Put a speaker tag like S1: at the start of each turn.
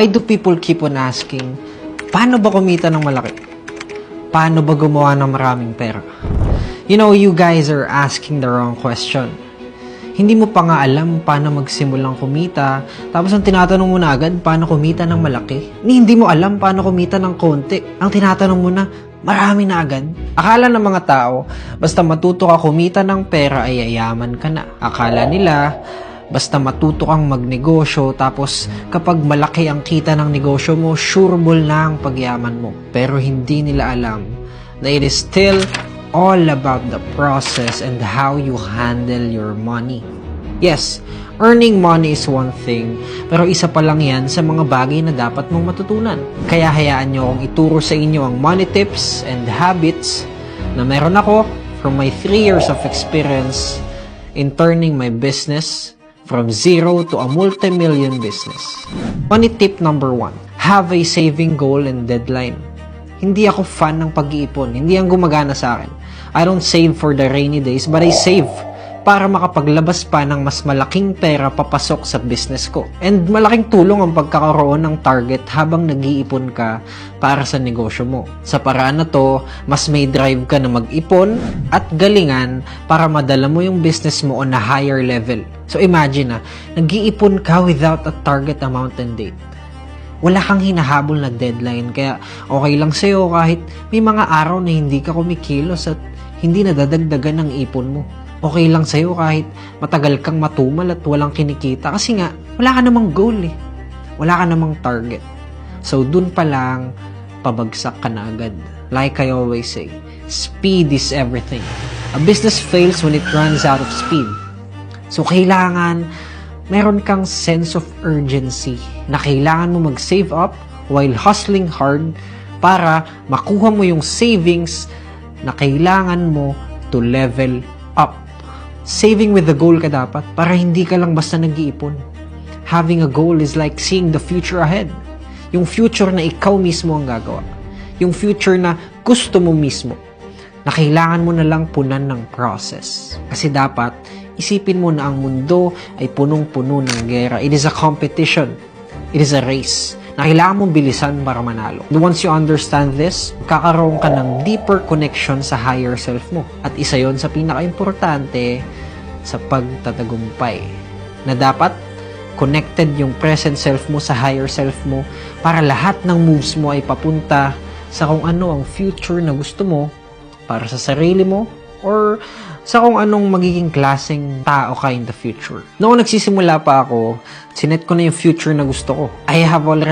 S1: Why do people keep on asking, paano ba kumita ng malaki? Paano ba gumawa ng maraming pera? You know, you guys are asking the wrong question. Hindi mo pa nga alam paano magsimulang kumita, tapos ang tinatanong mo na agad, paano kumita ng malaki? Hindi mo alam paano kumita ng konti. Ang tinatanong mo na, marami na agad. Akala ng mga tao, basta matuto ka kumita ng pera ay yayaman ka na. Akala nila, basta matuto kang magnegosyo, tapos kapag malaki ang kita ng negosyo mo, sureball na ang pagyaman mo. Pero hindi nila alam na it is still all about the process and how you handle your money. Yes, earning money is one thing, pero isa pa lang yan sa mga bagay na dapat mong matutunan. Kaya hayaan nyo akong ituro sa inyo ang money tips and habits na meron ako from my 3 years of experience in turning my business from zero to a multi-million business. Money tip number 1, have a saving goal and deadline. Hindi ako fan ng pag-iipon. Hindi ang gumagana sa akin. I don't save for the rainy days, but I save para makapaglabas pa ng mas malaking pera papasok sa business ko. And malaking tulong ang pagkakaroon ng target habang nag-iipon ka para sa negosyo mo. Sa paraan na to, mas may drive ka na mag-ipon at galingan para madala mo yung business mo on a higher level. So imagine nag-iipon ka without a target amount and date. Wala kang hinahabol na deadline, kaya okay lang sa'yo kahit may mga araw na hindi ka kumikilos at hindi nadadagdagan ng ipon mo. Okay lang sa'yo kahit matagal kang matumal at walang kinikita kasi nga, wala ka namang goal eh. Wala ka namang target. So, dun pa lang, pabagsak ka na agad. Like I always say, speed is everything. A business fails when it runs out of speed. So, kailangan meron kang sense of urgency na kailangan mo mag-save up while hustling hard para makuha mo yung savings na kailangan mo to level up. Saving with the goal ka dapat para hindi ka lang basta nag-iipon. Having a goal is like seeing the future ahead. Yung future na ikaw mismo ang gagawa. Yung future na gusto mo mismo. Na kailangan mo na lang punan ng process. Kasi dapat, isipin mo na ang mundo ay punong-puno ng gera. It is a competition. It is a race na kailangan mong bilisan para manalo. Once you understand this, kakaroon ka ng deeper connection sa higher self mo. At isa yon sa pinaka-importante sa pagtatagumpay. Na dapat connected yung present self mo sa higher self mo para lahat ng moves mo ay papunta sa kung ano ang future na gusto mo para sa sarili mo or sa kung anong magiging klaseng tao ka in the future. Noong nagsisimula pa ako, sinet ko na yung future na gusto ko. I have already